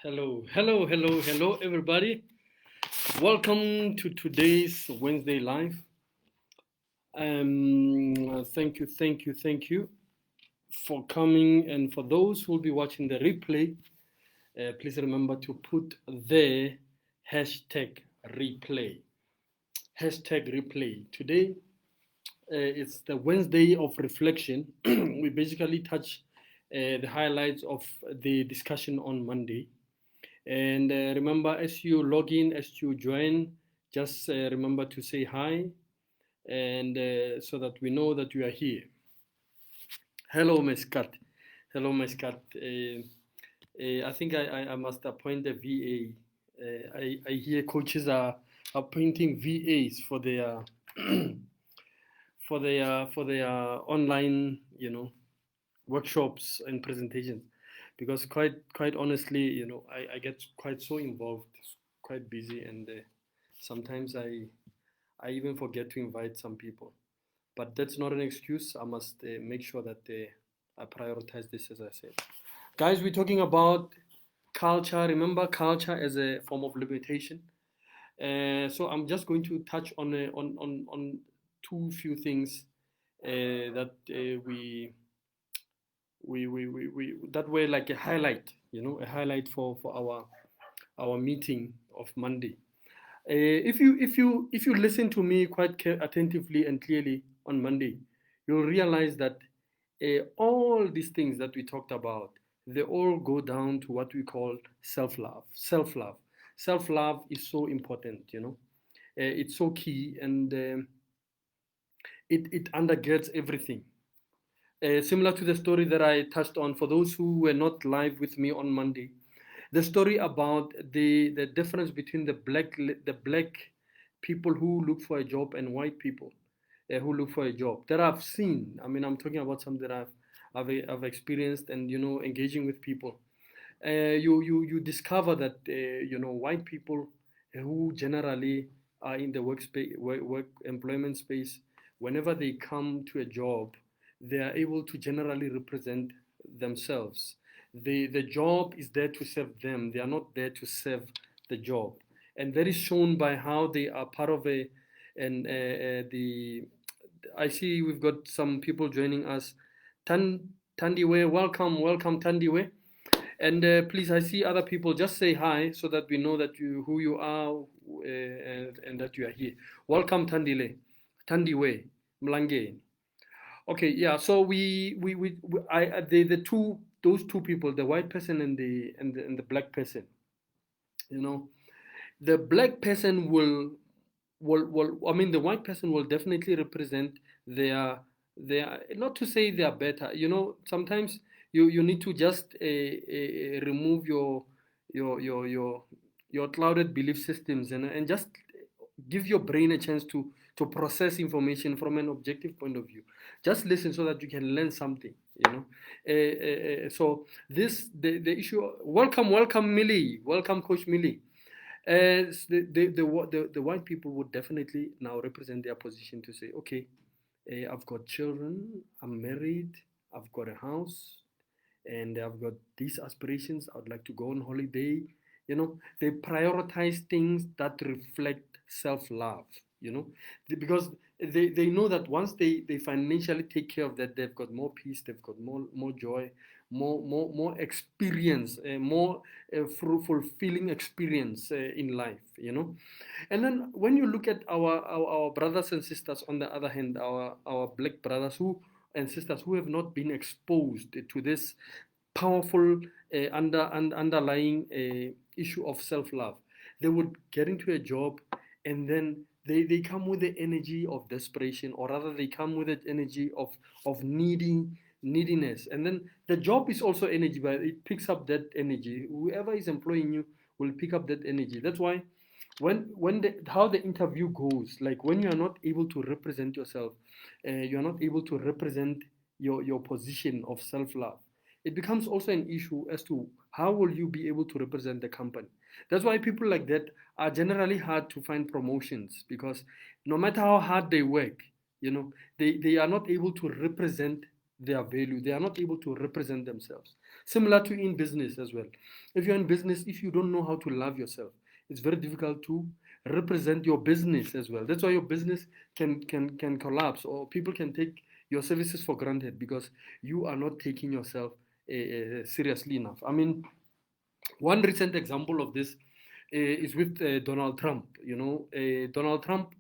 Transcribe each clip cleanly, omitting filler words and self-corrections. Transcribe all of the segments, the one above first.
Hello, everybody. Welcome to today's Wednesday Live. Thank you for coming. And for those who will be watching the replay, please remember to put the hashtag replay. Hashtag replay. Today, it's the Wednesday of reflection. We basically touch the highlights of the discussion on Monday. And remember, as you log in, as you join, just remember to say hi, and so that we know that you are here. Hello, Miss Kat. Hello, Miss Kat. I think I must appoint a VA. I hear coaches are appointing VAs for their for their online, workshops and presentations, because quite honestly, I get quite so involved, quite busy, and sometimes I even forget to invite some people. But that's not an excuse. I must make sure that I prioritize this, as I said. Guys, we're talking about culture. Remember, culture as a form of limitation. So I'm just going to touch on two few things that we that were like a highlight, a highlight for our meeting of Monday. If you listen to me quite attentively and clearly on Monday, you'll realize that all these things that we talked about, they all go down to what we call self-love. Self-love is so important, it's so key, and it undergirds everything. Similar to the story that I touched on, for those who were not live with me on Monday, the story about the difference between the black people who look for a job and white people who look for a job that I've seen. I mean, I'm talking about something that I've experienced, and engaging with people. You discover that white people who generally are in the work employment space, whenever they come to a job, they are able to generally represent themselves. The job is there to serve them. They are not there to serve the job, and that is shown by how they are part of a and the. I see we've got some people joining us. Tandiwe, welcome Tandiwe. And please, I see other people. Just say hi so that we know that who you are, and that you are here. Welcome, Tandiwe, Mlange. Okay, yeah. So the two those two people, the white person and the black person. You know, the black person will I mean, the white person will definitely represent their, not to say they are better. Sometimes you need to just remove your clouded belief systems, and just give your brain a chance to process information from an objective point of view. Just listen so that you can learn something. So the issue. Welcome Millie. Welcome Coach Millie. As the white people would definitely now represent their position to say, okay, I've got children, I'm married, I've got a house, and I've got these aspirations. I would like to go on holiday. They prioritize things that reflect self-love. Because they know that once they financially take care of that, they've got more peace, they've got more joy, more experience, more fulfilling experience in life. And then when you look at our brothers and sisters, on the other hand, our black brothers who and sisters who have not been exposed to this powerful underlying issue of self-love, they would get into a job, and then they come with the energy of desperation, or rather they come with the energy of neediness. And then the job is also energy, but it picks up that energy. Whoever is employing you will pick up that energy. That's why how the interview goes, like when you are not able to represent yourself, you are not able to represent your position of self-love, it becomes also an issue as to how will you be able to represent the company. That's why people like that are generally hard to find promotions, because no matter how hard they work, they are not able to represent their value. They are not able to represent themselves. Similar to in business as well. If you're in business, if you don't know how to love yourself, it's very difficult to represent your business as well. That's why your business can collapse, or people can take your services for granted because you are not taking yourself seriously enough. I mean, one recent example of this is with Donald Trump. Donald Trump,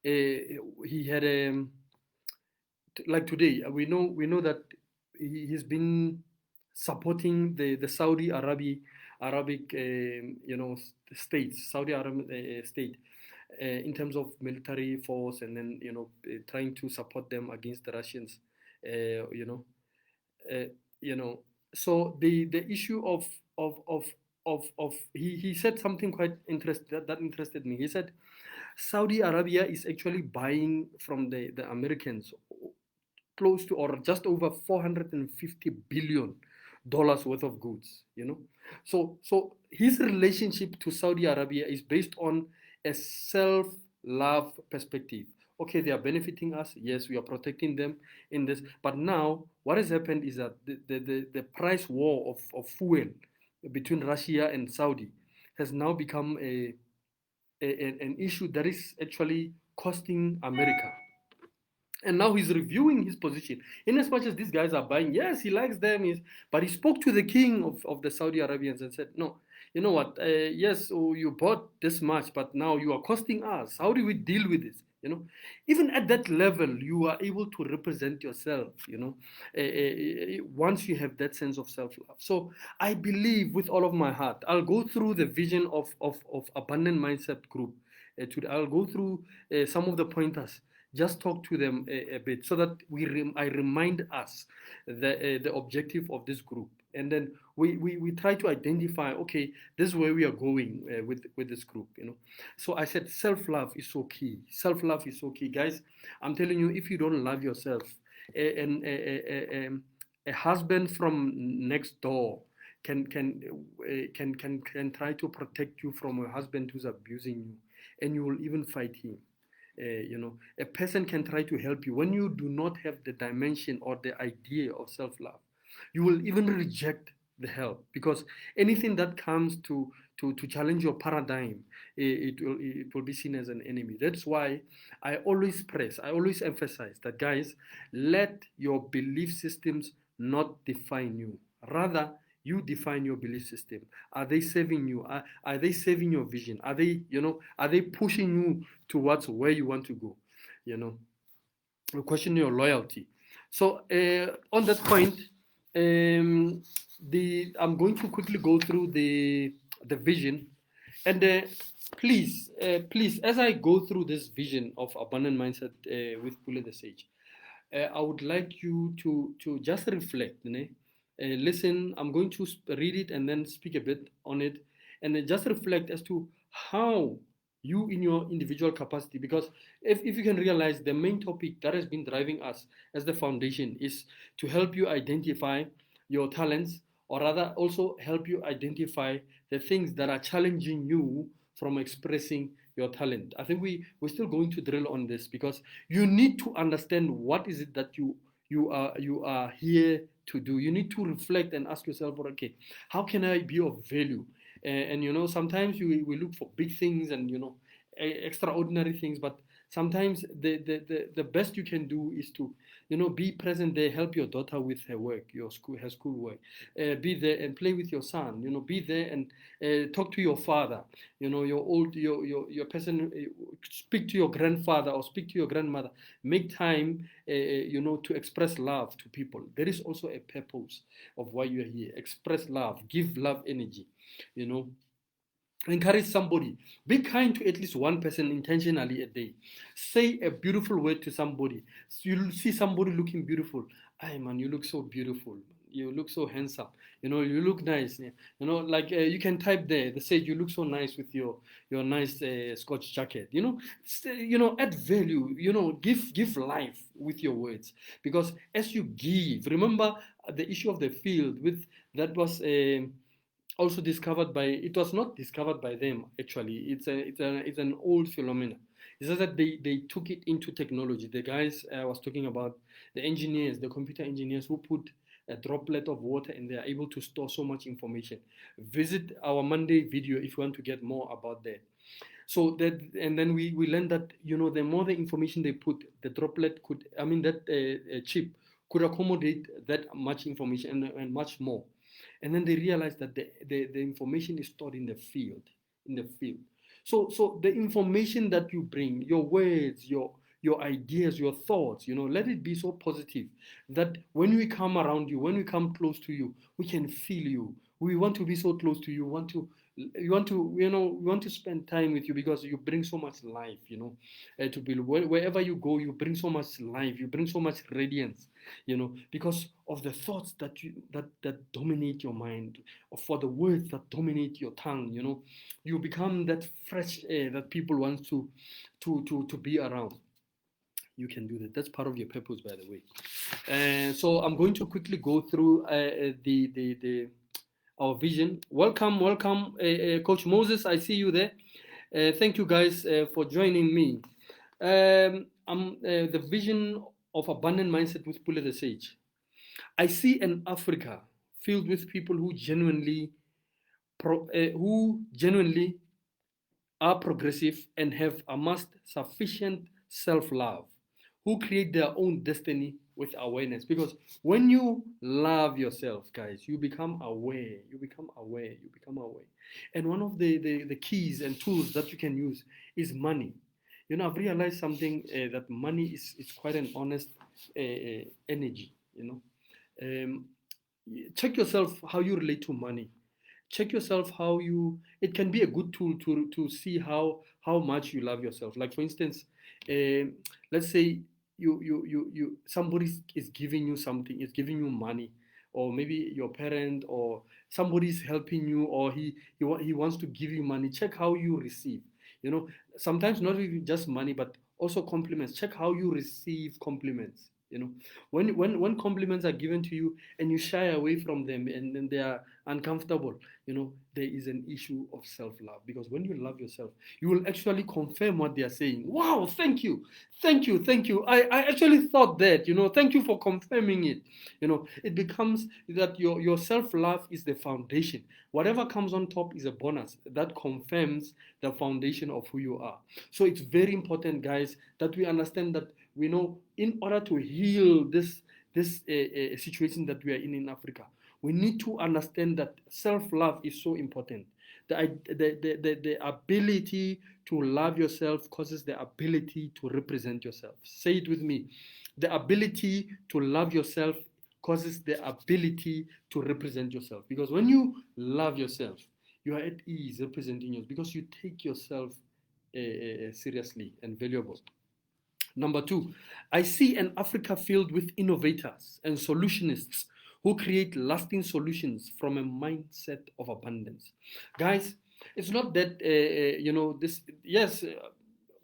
he had like today, we know that he's been supporting the Saudi Arabic states, Saudi Arabic state, in terms of military force, and then trying to support them against the Russians. Uh, you know, uh, you know. So the issue of he said something quite that interested me. He said Saudi Arabia is actually buying from the Americans close to or just over $450 billion worth of goods. So his relationship to Saudi Arabia is based on a self-love perspective. Okay, they are benefiting us. Yes, we are protecting them in this. But now, what has happened is that the price war of fuel between Russia and Saudi has now become an issue that is actually costing America. And now he's reviewing his position. In as much as these guys are buying, yes, he likes them, but he spoke to the king of the Saudi Arabians and said, no, you know what? Yes, oh, you bought this much, but now you are costing us. How do we deal with this? Even at that level, you are able to represent yourself. Once you have that sense of self-love. So I believe with all of my heart, I'll go through the vision of Abundant Mindset Group. I'll go through some of the pointers, just talk to them a bit so that I remind us the objective of this group, and then we try to identify, okay, this is where we are going with this group. So I said self-love is so key. Self-love is so key, guys. I'm telling you, if you don't love yourself, a husband from next door can try to protect you from a husband who's abusing you, and you will even fight him. A person can try to help you when you do not have the dimension or the idea of self-love. You will even reject the help, because anything that comes to challenge your paradigm, it will be seen as an enemy. That's why I always emphasize that, guys, let your belief systems not define you. Rather, you define your belief system. Are they serving you? Are they serving your vision? Are they pushing you towards where you want to go? Question your loyalty. So on that point, I'm going to quickly go through the vision, and please, as I go through this vision of abundant mindset with Pule the Sage, I would like you to just reflect. Listen, I'm going to read it and then speak a bit on it, and then just reflect as to how you in your individual capacity, because if you can realize, the main topic that has been driving us as the foundation is to help you identify your talents, or rather also help you identify the things that are challenging you from expressing your talent. I think we're still going to drill on this, because you need to understand what is it that you are here to do. You need to reflect and ask yourself, okay, how can I be of value? And sometimes we look for big things and extraordinary things, but sometimes the best you can do is to be present there, help your daughter with her work, her school work, be there and play with your son, be there and talk to your father, your person, speak to your grandfather or speak to your grandmother. Make time to express love to people. There is also a purpose of why you are here. Express love, give love energy, encourage somebody. Be kind to at least one person intentionally a day. Say a beautiful word to somebody. You'll see somebody looking beautiful. Hey man, you look so beautiful. You look so handsome. You look nice. Like you can type there. They say you look so nice with your nice Scotch jacket. Add value. Give life with your words, because as you give, remember the issue of the field with that was. Also discovered by, it was not discovered by them actually, it's an old phenomenon. It's just that they took it into technology. The guys I was talking about, the engineers, the computer engineers who put a droplet of water, and they are able to store so much information. Visit our Monday video if you want to get more about that. So that, and then we learned that, the more the information they put, the droplet could, that chip could accommodate that much information and much more. And then they realized that the information is stored in the field, in the field. So the information that you bring, your words, your ideas, your thoughts, let it be so positive that when we come around you, when we come close to you, we can feel you. We want to be so close to you. We want to spend time with you because you bring so much life, to build. Wherever you go, you bring so much life. You bring so much radiance, because of the thoughts that dominate your mind, or for the words that dominate your tongue. You become that fresh air that people want to be around. You can do that. That's part of your purpose, by the way. So I'm going to quickly go through the our vision. Welcome, Coach Moses. I see you there. Thank you guys for joining me. The vision of abundant mindset with Pule the Sage. I see an Africa filled with people who genuinely are progressive and have amassed sufficient self-love, who create their own destiny with awareness. Because when you love yourself, guys, you become aware. And one of the keys and tools that you can use is money. I've realized something, that money is quite an honest energy. Check yourself how you relate to money. Check yourself how it can be a good tool to see how much you love yourself. Like, for instance, let's say somebody is giving you something, is giving you money, or maybe your parent or somebody is helping you, or he wants to give you money. Check how you receive. Sometimes not even just money, but also compliments. Check how you receive compliments. When compliments are given to you and you shy away from them, and then they are uncomfortable, there is an issue of self-love. Because when you love yourself, you will actually confirm what they are saying. Wow, thank you. I actually thought that, thank you for confirming it. It becomes that your self-love is the foundation. Whatever comes on top is a bonus that confirms the foundation of who you are. So it's very important, guys, that we understand that we know, in order to heal this situation that we are in Africa, we need to understand that self-love is so important. The ability to love yourself causes the ability to represent yourself. Say it with me. The ability to love yourself causes the ability to represent yourself. Because when you love yourself, you are at ease representing yourself, because you take yourself seriously and valuable. Number two, I see an Africa filled with innovators and solutionists who create lasting solutions from a mindset of abundance. Guys, it's not that, yes,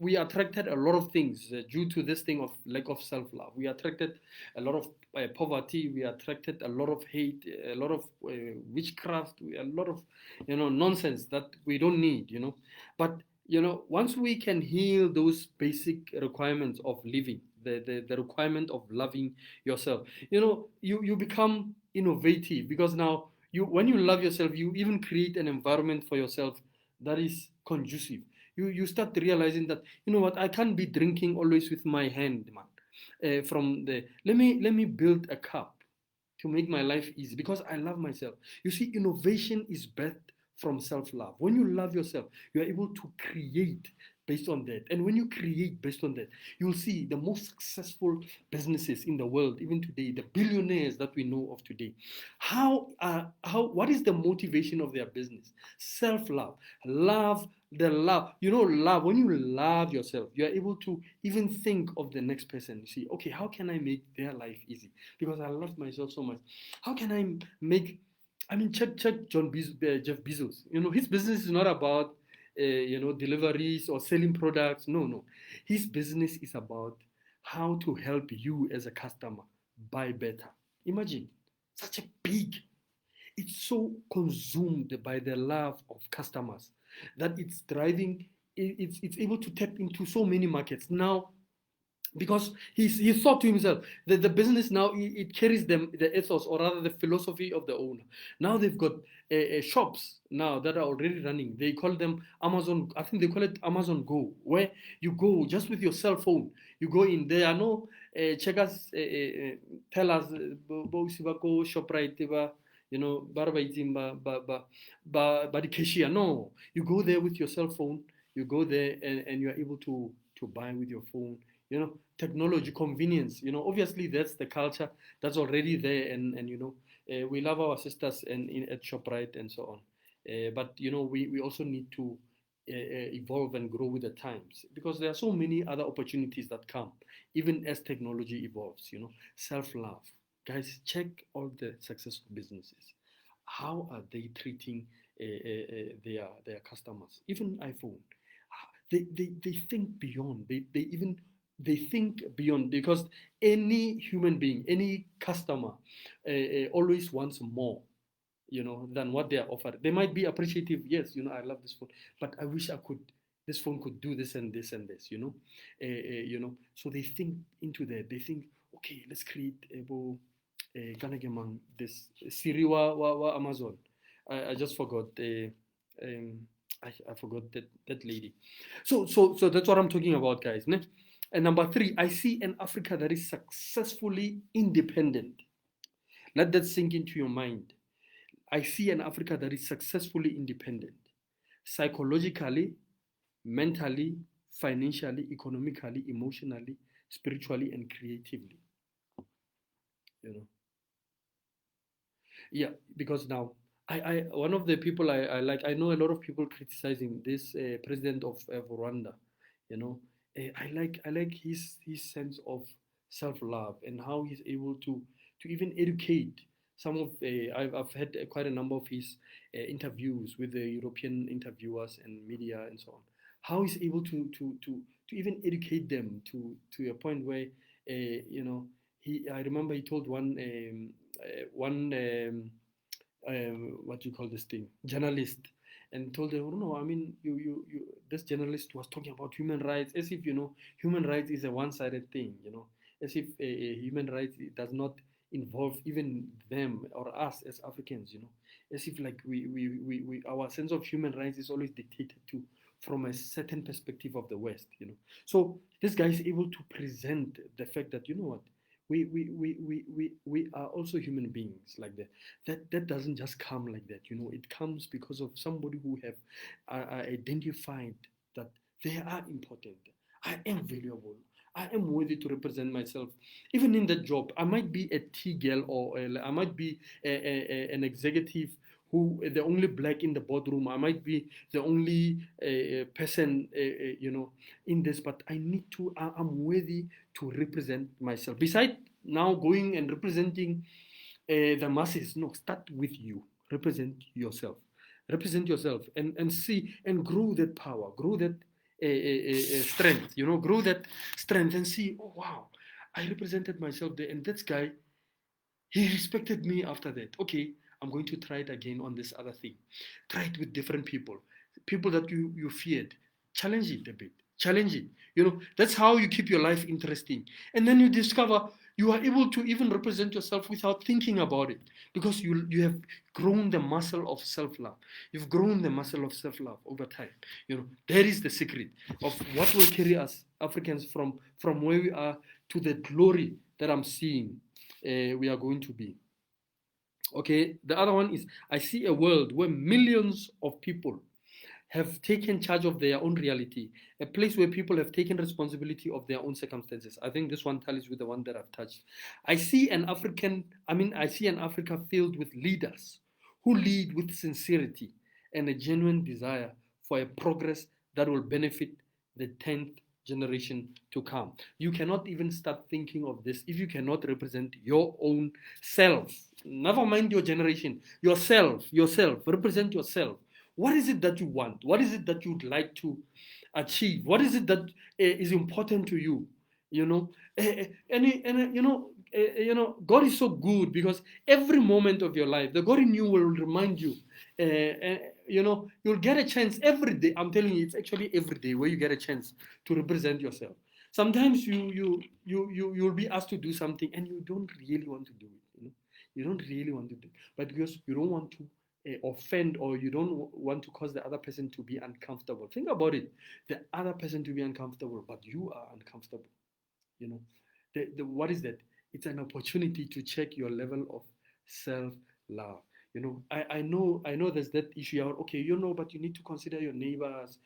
we attracted a lot of things due to this thing of lack of self-love. We attracted a lot of poverty. We attracted a lot of hate, a lot of witchcraft, a lot of, nonsense that we don't need, But once we can heal those basic requirements of living, the requirement of loving yourself, you become innovative. Because now, when you love yourself, you even create an environment for yourself that is conducive. You start realizing that, what, I can't be drinking always with my hand, man. Let me build a cup to make my life easy, because I love myself. You see, innovation is birthed from self-love. When you love yourself, you are able to create based on that. And when you create based on that, you'll see the most successful businesses in the world, even today, the billionaires that we know of today. What is the motivation of their business? Self-love. Love. Love. When you love yourself, you are able to even think of the next person. You see, okay, how can I make their life easy? Because I love myself so much. How can I make, check Jeff Bezos. His business is not about, deliveries or selling products. No. His business is about how to help you as a customer buy better. Imagine, such a big, it's so consumed by the love of customers that it's driving, it's able to tap into so many markets. Now, because he thought to himself that the business now it carries them the ethos, or rather the philosophy of the owner. Now they've got shops now that are already running. They call them Amazon. I think they call it Amazon Go, where you go just with your cell phone. You go in. There are no checkers. Tell us, bo go Shoprite ba. You know, the cashier. No, you go there with your cell phone. You go there and you are able to buy with your phone. You know, technology, convenience. You know, obviously that's the culture that's already there, and you know, we love our sisters and in at Shoprite and so on. But you know, we also need to evolve and grow with the times, because there are so many other opportunities that come even as technology evolves. You know, self-love. Guys, check all the successful businesses. How are they treating their customers? Even iPhone, they think beyond. They think beyond, because any human being, any customer, always wants more, you know, than what they are offered. They might be appreciative. Yes, you know, I love this phone, but I wish I could. This phone could do this and this and this. You know. So they think into that. They think, okay, let's create a Kanagemang this Siriwa wa Amazon. I just forgot. I forgot that lady. So that's what I'm talking about, guys. Ne? And number three, I see an Africa that is successfully independent. Let that sink into your mind. I see an Africa that is successfully independent, psychologically, mentally, financially, economically, emotionally, spiritually, and creatively. You know, yeah, because now I one of the people I like, I know a lot of people criticizing this president of Rwanda. You know, I like his sense of self-love and how he's able to even educate some of I've had quite a number of his interviews with the European interviewers and media and so on. How he's able to even educate them to a point where you know, he I remember he told one what do you call this thing, journalist, and told them, oh, no, I mean, you this journalist was talking about human rights, as if, you know, human rights is a one-sided thing, you know, as if human rights does not involve even them or us as Africans, you know, as if like we our sense of human rights is always dictated to from a certain perspective of the West, you know. So this guy is able to present the fact that, you know what, we are also human beings like that. That doesn't just come like that, you know. It comes because of somebody who have identified that they are important. I am valuable. I am worthy to represent myself. Even in the job, I might be a T girl, or I might be an executive who the only black in the boardroom. I might be the only person, you know, in this, but I need to. I'm worthy to represent myself. Besides now going and representing the masses, no, start with you. Represent yourself. Represent yourself and see and grow that power, grow that strength, you know, grow that strength and see, oh, wow, I represented myself there. And that guy, he respected me after that. Okay, I'm going to try it again on this other thing. Try it with different people, people that you feared. Challenge it a bit. Challenge it. You know, that's how you keep your life interesting. And then you discover you are able to even represent yourself without thinking about it, because you have grown the muscle of self-love. You've grown the muscle of self-love over time. You know, that is the secret of what will carry us Africans from where we are to the glory that I'm seeing we are going to be. Okay, the other one is I see a world where millions of people have taken charge of their own reality, a place where people have taken responsibility of their own circumstances. I think this one tallies with the one that I've touched. I see an Africa filled with leaders who lead with sincerity and a genuine desire for a progress that will benefit the 10th generation to come. You cannot even start thinking of this if you cannot represent your own self. Never mind your generation, yourself, represent yourself. What is it that you want? What is it that you'd like to achieve? What is it that is important to you? You know, you know, God is so good, because every moment of your life, the God in you will remind you. You know, you'll get a chance every day. I'm telling you, it's actually every day where you get a chance to represent yourself. Sometimes you'll be asked to do something and you don't really want to do it. You don't really want to do it, but because you don't want to offend, or you don't want to cause the other person to be uncomfortable. Think about it: the other person to be uncomfortable, but you are uncomfortable. You know, what is that? It's an opportunity to check your level of self love. I know there's that issue out. Okay, but you need to consider your neighbors.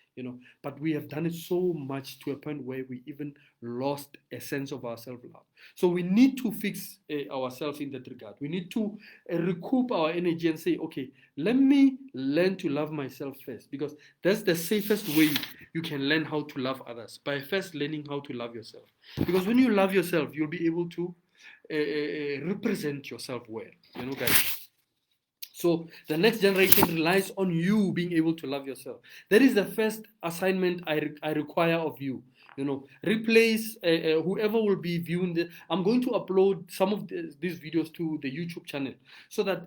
But we have done it so much to a point where we even lost a sense of our self love. So we need to fix ourselves in that regard. We need to recoup our energy and say, okay, let me learn to love myself first, because that's the safest way you can learn how to love others, by first learning how to love yourself. Because when you love yourself, you'll be able to represent yourself well, guys. So the next generation relies on you being able to love yourself. That is the first assignment I require of you. Replace whoever will be viewing this. I'm going to upload some of these videos to the YouTube channel, so that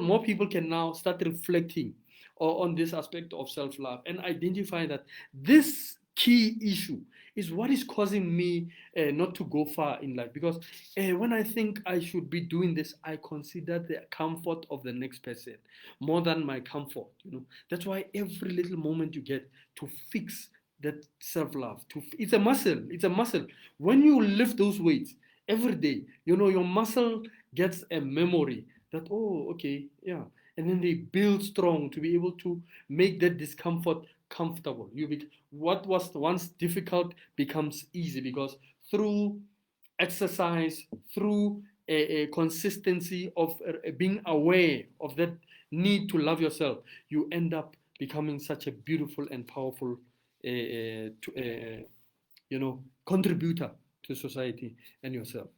more people can now start reflecting on this aspect of self-love and identify that this key issue is what is causing me not to go far in life. Because when I think I should be doing this, I consider the comfort of the next person more than my comfort. That's why every little moment you get to fix that self-love, it's a muscle. It's a muscle. When you lift those weights every day, your muscle gets a memory that, oh, okay, yeah, and then they build strong to be able to make that discomfort comfortable. What was once difficult becomes easy, because through exercise, through a consistency of being aware of that need to love yourself, you end up becoming such a beautiful and powerful contributor to society and yourself.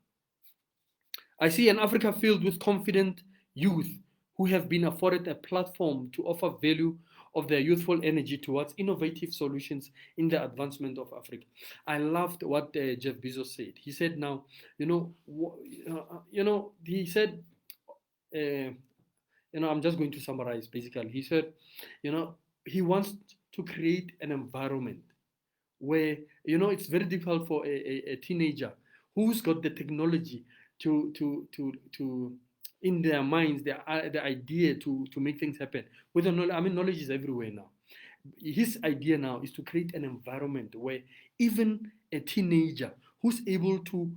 I see an Africa filled with confident youth who have been afforded a platform to offer value of their youthful energy towards innovative solutions in the advancement of Africa. I loved what Jeff Bezos said. He said, now, he said, I'm just going to summarize basically. He said, he wants to create an environment where, it's very difficult for a teenager who's got the technology to in their minds, the idea to make things happen. With the knowledge, knowledge is everywhere now. His idea now is to create an environment where even a teenager who's able to,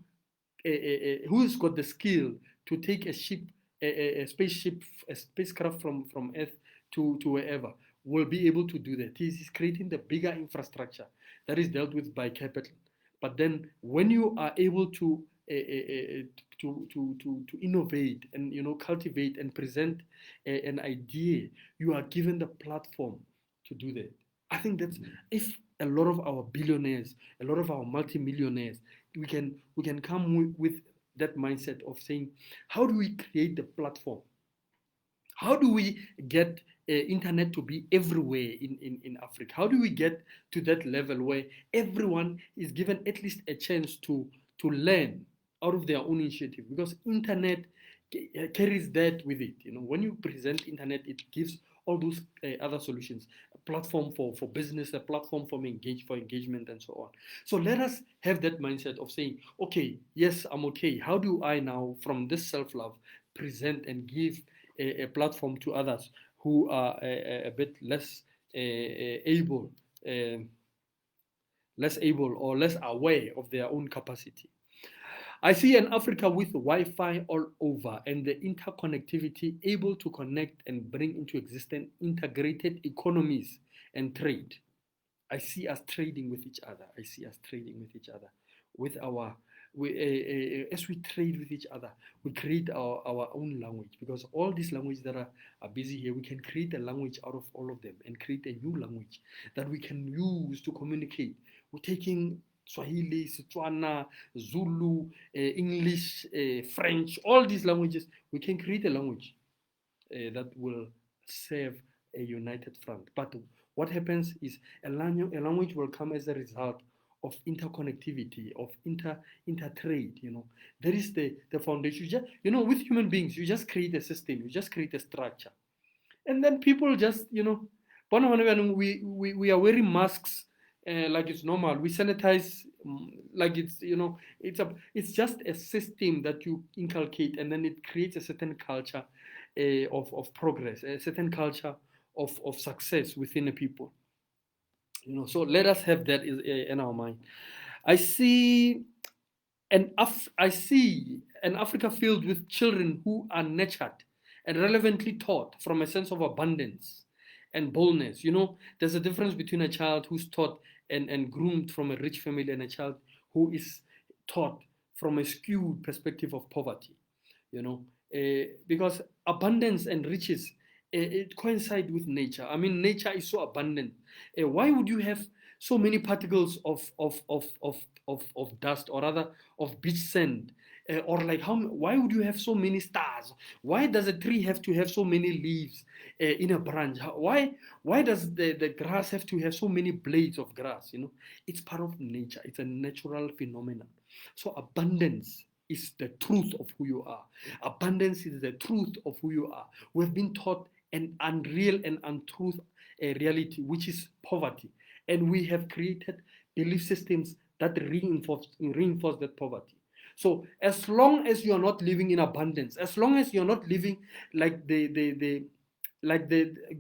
who's got the skill to take a spaceship, a spacecraft from Earth to wherever, will be able to do that. He's creating the bigger infrastructure that is dealt with by capital. But then when you are able to innovate and cultivate and present an idea, you are given the platform to do that. I think that's, if a lot of our billionaires, a lot of our multimillionaires, we can come with that mindset of saying, how do we create the platform? How do we get internet to be everywhere in Africa? How do we get to that level where everyone is given at least a chance to learn out of their own initiative? Because internet carries that with it. When you present internet, it gives all those other solutions, a platform for business, a platform for engagement, and so on. So let us have that mindset of saying, okay, yes, I'm okay. How do I now, from this self-love, present and give a platform to others who are a bit less able, or less aware of their own capacity? I see an Africa with Wi-Fi all over and the interconnectivity able to connect and bring into existence integrated economies and trade. I see us trading with each other. I see us trading with each other. As we trade with each other, we create our own language, because all these languages that are busy here, we can create a language out of all of them and create a new language that we can use to communicate. We're taking Swahili, Setswana, Zulu, English, French, all these languages. We can create a language that will serve a united front. But what happens is a language will come as a result of interconnectivity, of intertrade. That is the foundation. With human beings, you just create a system, you just create a structure, and then people just, we are wearing masks like it's normal. We sanitize like it's, it's just a system that you inculcate, and then it creates a certain culture of progress, a certain culture of success within a people. So let us have that in our mind. I see I see an Africa filled with children who are nurtured and relevantly taught from a sense of abundance and boldness. There's a difference between a child who's taught and groomed from a rich family and a child who is taught from a skewed perspective of poverty. Because abundance and riches, it coincide with nature. I mean, nature is so abundant. Why would you have so many particles of dust, or rather of beach sand? Or like why would you have so many stars? Why does a tree have to have so many leaves in a branch? Why does the grass have to have so many blades of grass? It's part of nature. It's a natural phenomenon. So abundance is the truth of who you are. Abundance is the truth of who you are. We've been taught an unreal and untruth reality, which is poverty. And we have created belief systems that reinforce that poverty. So as long as you are not living in abundance, as long as you're not living like the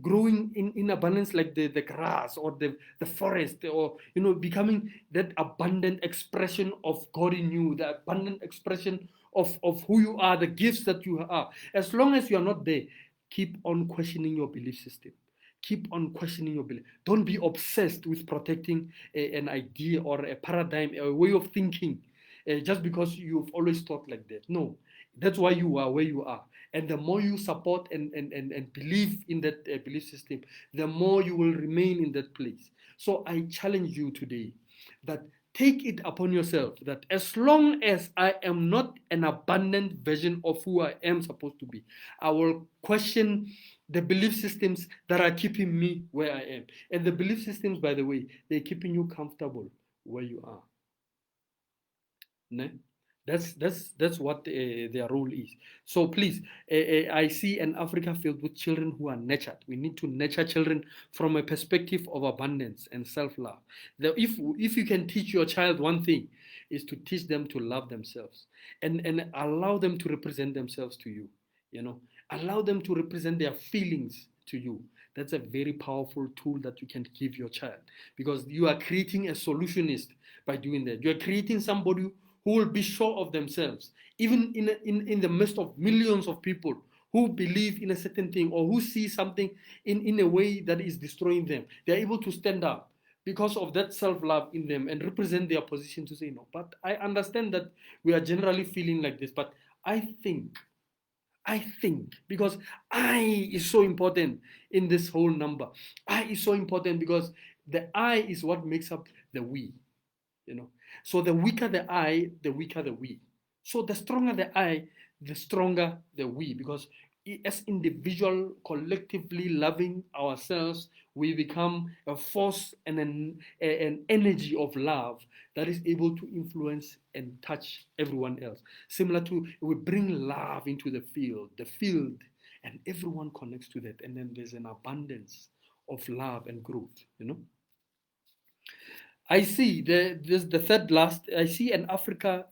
growing in abundance, like the grass or the forest, or becoming that abundant expression of God in you, the abundant expression of who you are, the gifts that you are, as long as you are not there, keep on questioning your belief system. Keep on questioning your belief. Don't be obsessed with protecting an idea or a paradigm, a way of thinking, just because you've always thought like that. No, that's why you are where you are. And the more you support and believe in that belief system, the more you will remain in that place. So I challenge you today that take it upon yourself that as long as I am not an abundant version of who I am supposed to be, I will question the belief systems that are keeping me where I am. And the belief systems, by the way, they're keeping you comfortable where you are. Ne? That's what their role is. So please, I see an Africa filled with children who are nurtured. We need to nurture children from a perspective of abundance and self-love. If you can teach your child one thing, is to teach them to love themselves and allow them to represent themselves to you. Allow them to represent their feelings to you. That's a very powerful tool that you can give your child, because you are creating a solutionist by doing that. You are creating somebody who will be sure of themselves, even in the midst of millions of people who believe in a certain thing or who see something in a way that is destroying them. They're able to stand up because of that self-love in them and represent their position to say, no, but I understand that we are generally feeling like this, but I think, because I is so important in this whole number. I is so important because the I is what makes up the we. So the weaker the I, the weaker the we. So the stronger the I, the stronger the we, because as individual collectively loving ourselves, we become a force and an energy of love that is able to influence and touch everyone else. Similar to, we bring love into the field, and everyone connects to that, and then there's an abundance of love and growth. I see the third last. I see an Africa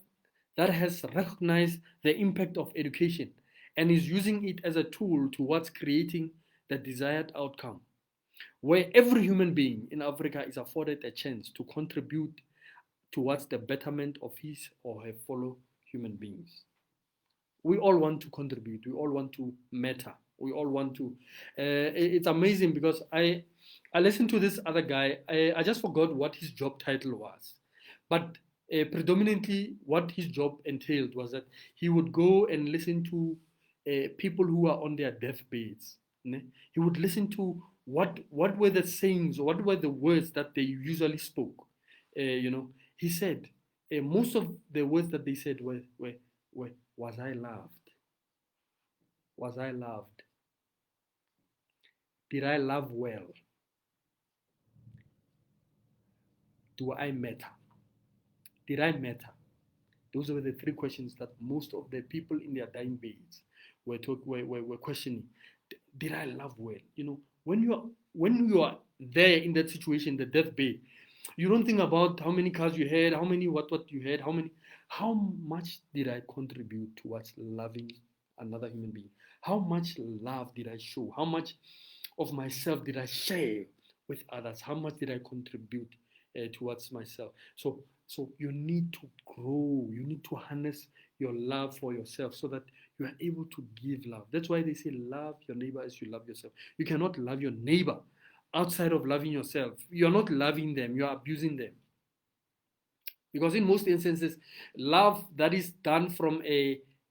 that has recognized the impact of education and is using it as a tool towards creating the desired outcome, where every human being in Africa is afforded a chance to contribute towards the betterment of his or her fellow human beings. We all want to contribute. We all want to matter. We all want to. It's amazing because I listened to this other guy. I just forgot what his job title was, but predominantly what his job entailed was that he would go and listen to people who are on their deathbeds. Ne? He would listen to what were the sayings, what were the words that they usually spoke. He said most of the words that they said were was I loved? Was I loved? Did I love well? Do I matter? Did I matter? Those were the three questions that most of the people in their dying beds were questioning. Did I love well? When you are there in that situation, the deathbed, You don't think about how many cars you had, how many what you had, how much did I contribute towards loving another human being? How much love did I show? How much of myself did I share with others? How much did I contribute towards myself? So you need to grow. You need to harness your love for yourself so that you are able to give love. That's why they say love your neighbor as you love yourself. You cannot love your neighbor outside of loving yourself. You're not loving them, you are abusing them. Because in most instances, love that is done from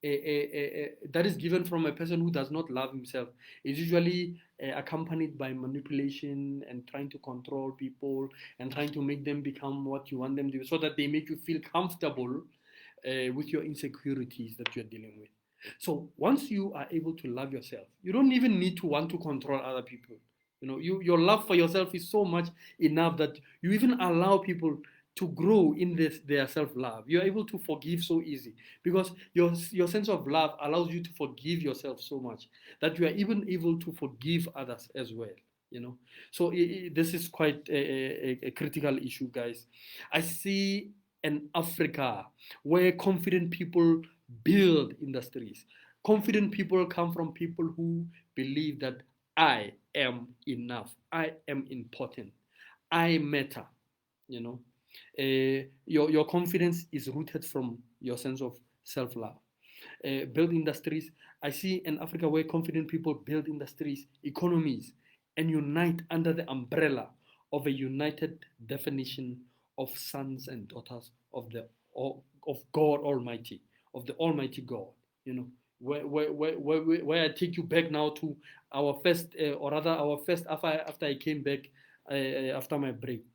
that is given from a person who does not love himself is usually accompanied by manipulation and trying to control people and trying to make them become what you want them to be, so that they make you feel comfortable with your insecurities that you're dealing with. So once you are able to love yourself, you don't even need to want to control other people. Your love for yourself is so much enough that you even allow people to grow in their self-love. You're able to forgive so easy because your sense of love allows you to forgive yourself so much that you are even able to forgive others as well. So this is quite a critical issue, guys. I see an Africa where confident people build industries. Confident people come from people who believe that I am enough, I am important, I matter. you know your confidence is rooted from your sense of self-love. Build industries. I see in Africa where confident people build industries, economies, and unite under the umbrella of a united definition of sons and daughters of God Almighty, of the Almighty God. You know, where I take you back now to our first, or rather our first after I came back after my break,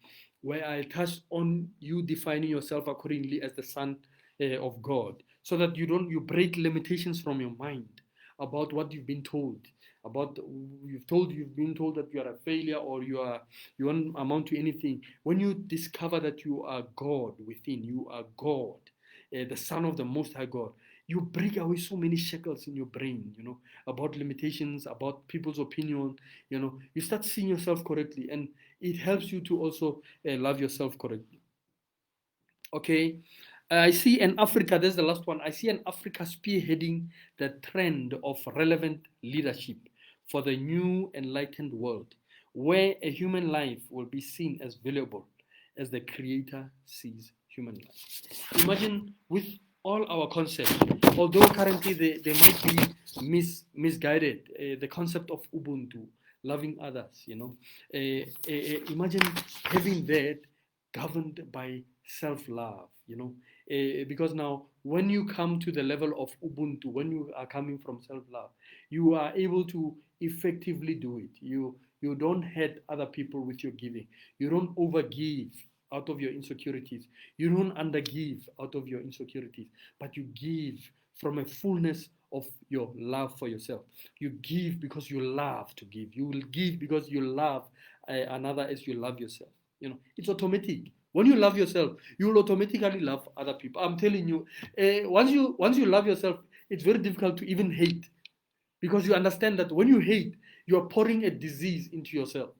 where I touched on you defining yourself accordingly as the son of God, so that you break limitations from your mind about what you've been told about. You've been told that you are a failure, or you won't amount to anything. When you discover that you are God within, you are God, the son of the Most High God, you break away so many shackles in your brain, about limitations, about people's opinion. You start seeing yourself correctly, and it helps you to also love yourself correctly. Okay. I see in Africa, this is the last one. I see in Africa spearheading the trend of relevant leadership for the new enlightened world, where a human life will be seen as valuable as the Creator sees human life. Imagine with all our concepts, although currently they might be misguided, the concept of Ubuntu, loving others, imagine having that governed by self-love, because now when you come to the level of Ubuntu, when you are coming from self-love, you are able to effectively do it. You don't hurt other people with your giving. You don't overgive out of your insecurities. You don't undergive out of your insecurities, but you give from a fullness of your love for yourself. You give because you love to give. You will give because you love another as you love yourself. It's automatic. When you love yourself, you will automatically love other people. I'm telling you, once you love yourself, it's very difficult to even hate, because you understand that when you hate, you are pouring a disease into yourself.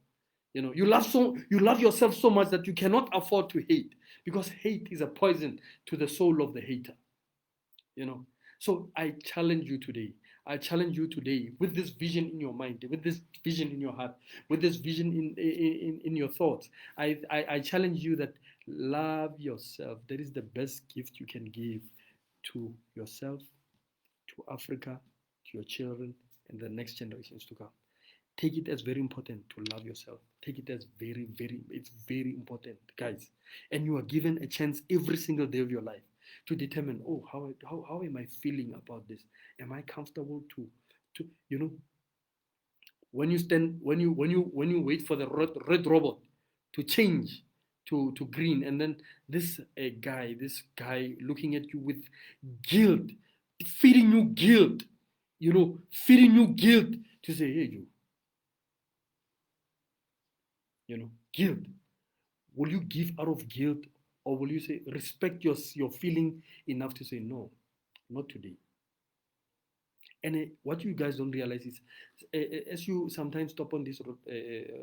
You love yourself so much that you cannot afford to hate, because hate is a poison to the soul of the hater. So I challenge you today. I challenge you today with this vision in your mind, with this vision in your heart, with this vision in your thoughts. I challenge you that love yourself. That is the best gift you can give to yourself, to Africa, to your children, and the next generations to come. Take it as very important to love yourself. Take it as it's very important, guys. And you are given a chance every single day of your life to determine, oh, how am I feeling about this? Am I comfortable to when you wait for the red robot to change to green, and then this guy looking at you with guilt, feeding you guilt, feeding you guilt to say, hey, guilt. Will you give out of guilt, or will you say respect your feeling enough to say no, not today? And what you guys don't realize is, as you sometimes stop on this road,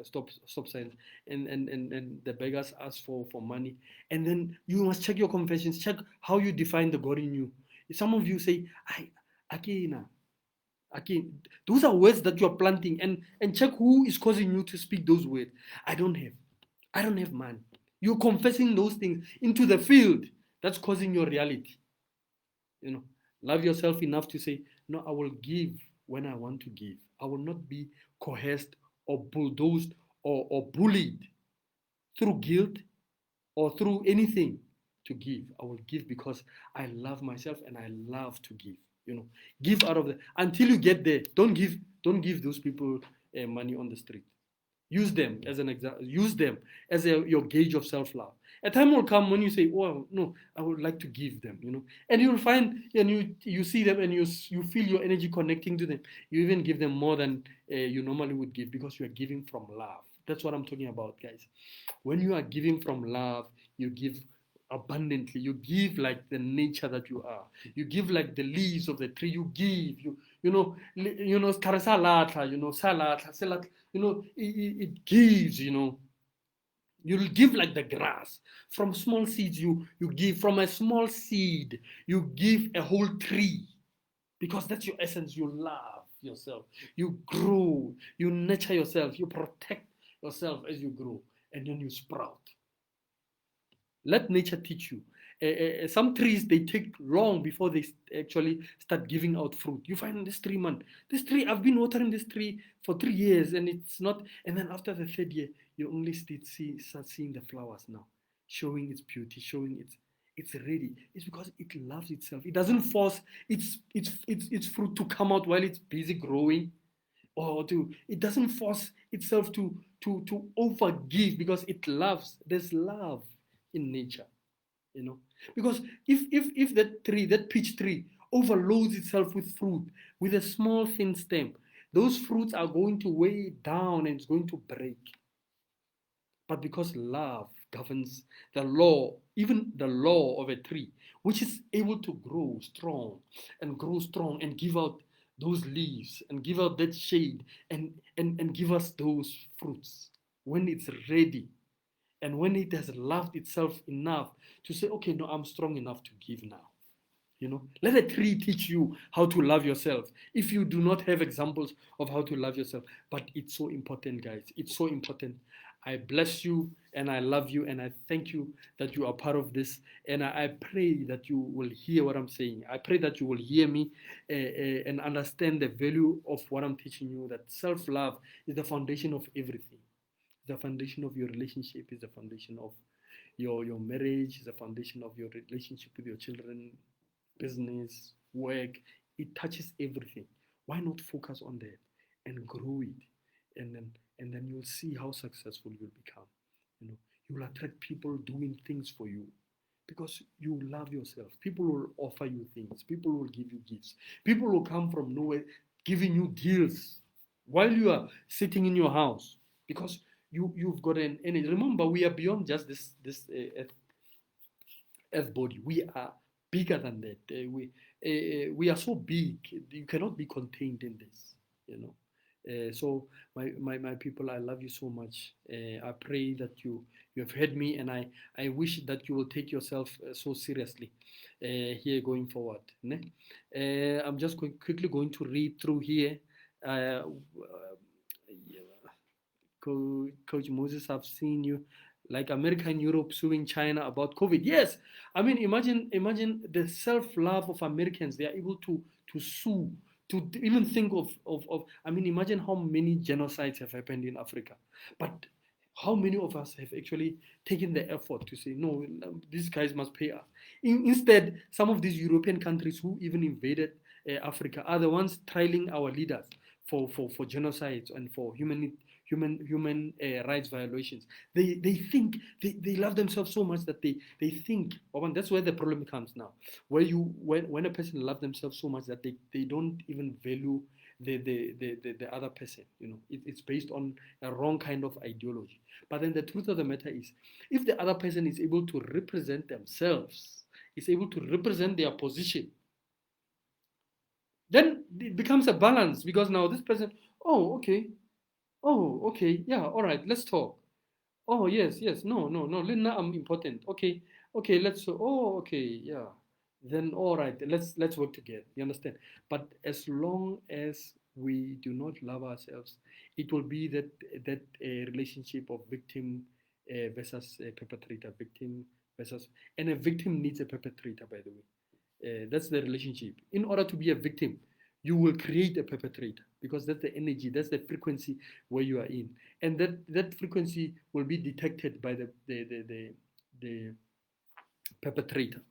stop signs, and the beggars ask for money, and then you must check your confessions, check how you define the God in you. Some of you say, "I, Akina, Akin." Those are words that you are planting, and check who is causing you to speak those words. I don't have money. You're confessing those things into the field that's causing your reality. You know, love yourself enough to say, no, I will give when I want to give. I will not be coerced or bulldozed or bullied through guilt or through anything to give. I will give because I love myself and I love to give. Give out of the until you get there. Don't give those people money on the street. Use them as an example. Use them as your gauge of self-love. A time will come when you say, "Oh no, I would like to give them," and you'll find, and you see them, and you feel your energy connecting to them. You even give them more than you normally would give because you are giving from love. That's what I'm talking about, guys. When you are giving from love, you give abundantly. You give like the nature that you are. You give like the leaves of the tree. You give. Salatla, salatla, it gives. You'll give like the grass. From small seeds, you give. From a small seed, you give a whole tree. Because that's your essence. You love yourself. You grow. You nurture yourself. You protect yourself as you grow. And then you sprout. Let nature teach you. Some trees, they take long before they actually start giving out fruit. You find this tree, man. This tree, I've been watering this tree for 3 years and it's not. And then after the third year, you only start seeing the flowers now, showing its beauty, showing it's ready. It's because it loves itself. It doesn't force its fruit to come out while it's busy growing, or it doesn't force itself to overgive because it loves. There's love in nature, because if that peach tree overloads itself with fruit with a small thin stem, those fruits are going to weigh down and it's going to break. But because love governs the law, even the law of a tree, which is able to grow strong and give out those leaves and give out that shade and give us those fruits when it's ready. And when it has loved itself enough to say, okay, no, I'm strong enough to give now. Let a tree teach you how to love yourself if you do not have examples of how to love yourself. But it's so important, guys. It's so important. I bless you and I love you and I thank you that you are part of this. And I pray that you will hear what I'm saying. I pray that you will hear me and understand the value of what I'm teaching you, that self-love is the foundation of everything. The foundation of your relationship, is the foundation of your marriage, is the foundation of your relationship with your children, business, work. It touches everything. Why not focus on that and grow it, and then you'll see how successful you'll become. You'll attract people doing things for you because you love yourself. People will offer you things. People will give you gifts. People will come from nowhere giving you deals while you are sitting in your house because you've got an energy. Remember, we are beyond just this earth body. We are bigger than that. We are so big. You cannot be contained in this. So my people, I love you so much. I pray that you have heard me, and I wish that you will take yourself so seriously here going forward. I'm just quickly going to read through here. Coach Moses, I've seen you like America and Europe suing China about COVID. Yes, I mean imagine the self-love of Americans. They are able to sue, to even think of I mean, imagine how many genocides have happened in Africa, but how many of us have actually taken the effort to say, no, these guys must pay us? Instead, some of these European countries who even invaded Africa are the ones trialing our leaders for genocides and for human rights violations. They think they love themselves so much that they think, and that's where the problem comes now, where when a person loves themselves so much that they don't even value the other person. It's based on a wrong kind of ideology. But then the truth of the matter is, if the other person is able to represent themselves, is able to represent their position, Then it becomes a balance because now this person, oh, okay, oh, okay, yeah, all right, let's talk. Oh, yes, yes, no, no, no, Lena, I'm important. Okay, okay, oh, okay, yeah. Then all right, let's work together. You understand? But as long as we do not love ourselves, it will be that relationship of victim versus perpetrator, victim versus, and a victim needs a perpetrator, by the way. That's the relationship. In order to be a victim, you will create a perpetrator because that's the energy, that's the frequency where you are in, and that frequency will be detected by the perpetrator.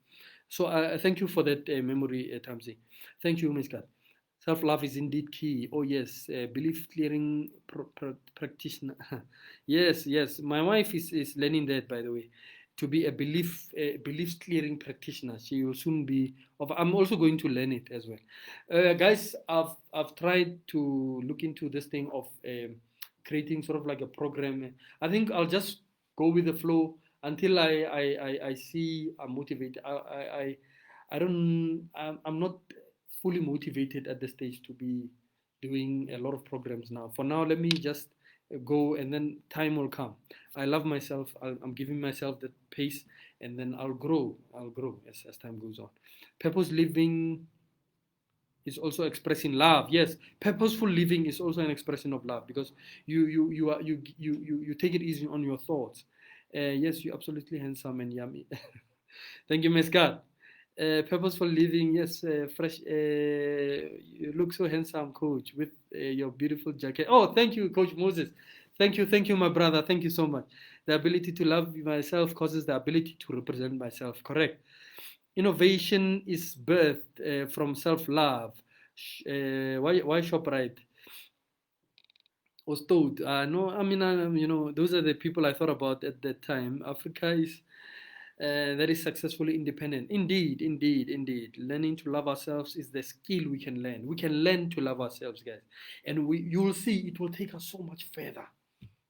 So thank you for that memory, Tamsi. Thank you, Ms. Kat. Self-love is indeed key. Oh yes, belief clearing practitioner. Yes, yes. My wife is learning that, by the way, to be a belief clearing practitioner. She will soon be. I'm also going to learn it as well. Guys, I've tried to look into this thing of creating sort of like a program. I think I'll just go with the flow until I see I'm motivated. I don't I'm not fully motivated at the stage to be doing a lot of programs now. For now, let me just go, and then time will come. I love myself. I'm giving myself the pace, and then I'll grow. I'll grow as time goes on. Purpose living is also expressing love. Yes, purposeful living is also an expression of love because you take it easy on your thoughts. Yes, you're absolutely handsome and yummy. Thank you, Miss God. Purposeful living, yes, fresh. You look so handsome, Coach, with your beautiful jacket. Oh, thank you, Coach Moses. Thank you, my brother. Thank you so much. The ability to love myself causes the ability to represent myself. Correct. Innovation is birthed from self-love. Why ShopRite was told? No, I mean, those are the people I thought about at that time. Africa is that is successfully independent. Indeed, indeed, indeed. Learning to love ourselves is the skill we can learn. We can learn to love ourselves, guys, and you will see it will take us so much further.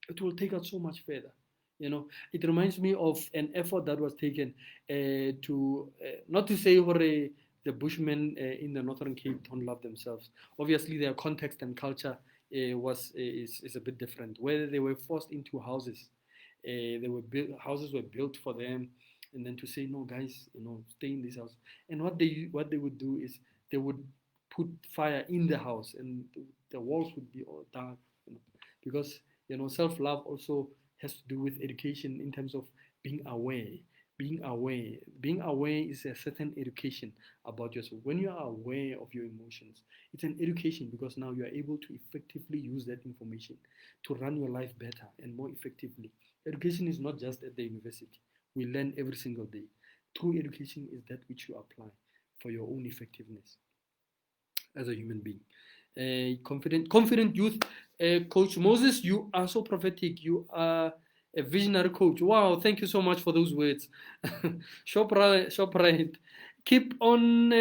It will take us so much further. It reminds me of an effort that was taken to not to say the Bushmen in the Northern Cape don't love themselves. Obviously, their context and culture is a bit different. Whether they were forced into houses, houses were built for them, and then to say no, guys, stay in this house. And what they would do is they would put fire in the house, and the walls would be all dark, because self-love also has to do with education in terms of being aware. Being aware is a certain education about yourself. When you are aware of your emotions, it's an education because now you are able to effectively use that information to run your life better and more effectively. Education is not just at the university. We learn every single day. True education is that which you apply for your own effectiveness as a human being. Confident youth. Coach Moses, you are so prophetic. You are a visionary coach. Wow, thank you so much for those words. Shoprite. Keep on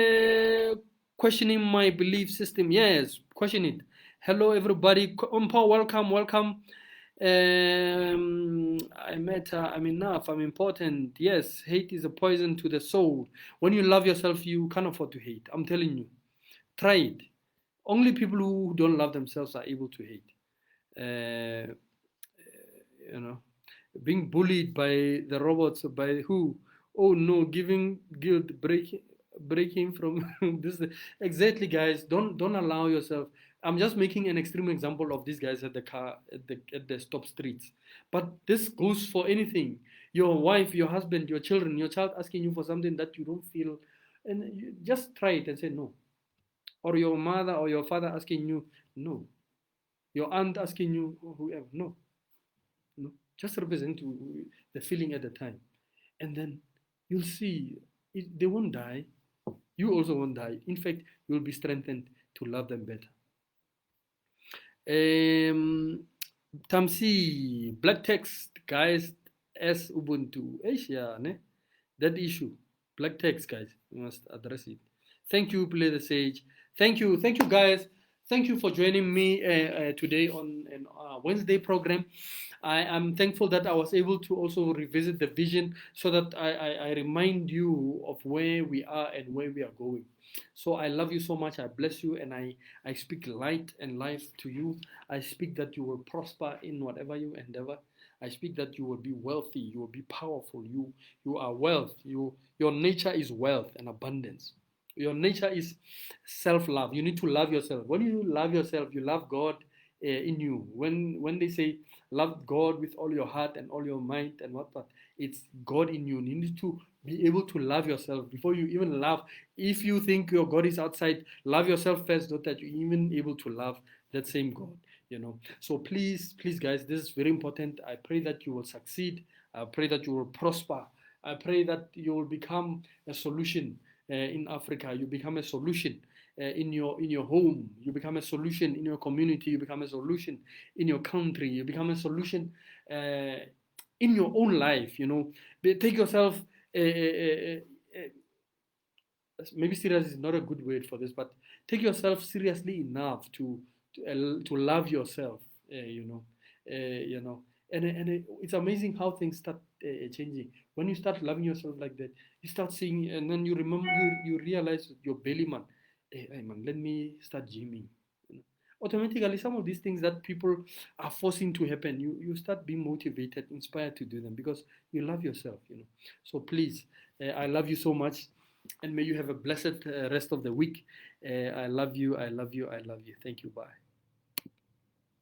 questioning my belief system. Yes, question it. Hello, everybody. Ompa, welcome, welcome. I matter, I'm enough, I'm important. Yes, hate is a poison to the soul. When you love yourself, you can't afford to hate. I'm telling you. Try it. Only people who don't love themselves are able to hate. Uh, you know, being bullied by the robots, by who? Oh no, giving guilt, breaking from this. Exactly, guys. Don't allow yourself. I'm just making an extreme example of these guys at the car at the stop streets, but this goes for anything. Your wife, your husband, your children, your child asking you for something that you don't feel, and you just try it and say no. Or your mother or your father asking you, no. Your aunt asking you, or whoever, no. No. Just represent the feeling at the time. And then you'll see they won't die. You also won't die. In fact, you'll be strengthened to love them better. Tamsi, black text, guys, as Ubuntu. Asia, ne? That issue. Black text, guys. We must address it. Thank you, Play the Sage. Thank you, guys. Thank you for joining me today on an Wednesday program. I am thankful that I was able to also revisit the vision so that I remind you of where we are and where we are going. So I love you so much. I bless you, and I speak light and life to you. I speak that you will prosper in whatever you endeavor. I speak that you will be wealthy, you will be powerful. You are wealth. Your nature is wealth and abundance. Your nature is self-love. You need to love yourself. When you love yourself, you love God in you. When they say love God with all your heart and all your mind and whatnot, it's God in you. You need to be able to love yourself before you even love. If you think your God is outside, love yourself first, not that you're even able to love that same God. So please, guys, this is very important. I pray that you will succeed. I pray that you will prosper. I pray that you will become a solution in Africa. You become a solution in your home. You become a solution in your community. You become a solution in your country. You become a solution in your own life. Take yourself. Maybe serious is not a good word for this, but take yourself seriously enough to love yourself. You know, and it's amazing how things start changing when you start loving yourself like that. You start seeing, and then you remember, you realize your belly man. Hey man, let me start gymming. Automatically, some of these things that people are forcing to happen, you start being motivated, inspired to do them because you love yourself. So please, I love you so much, and may you have a blessed rest of the week. I love you. I love you. I love you. Thank you. Bye.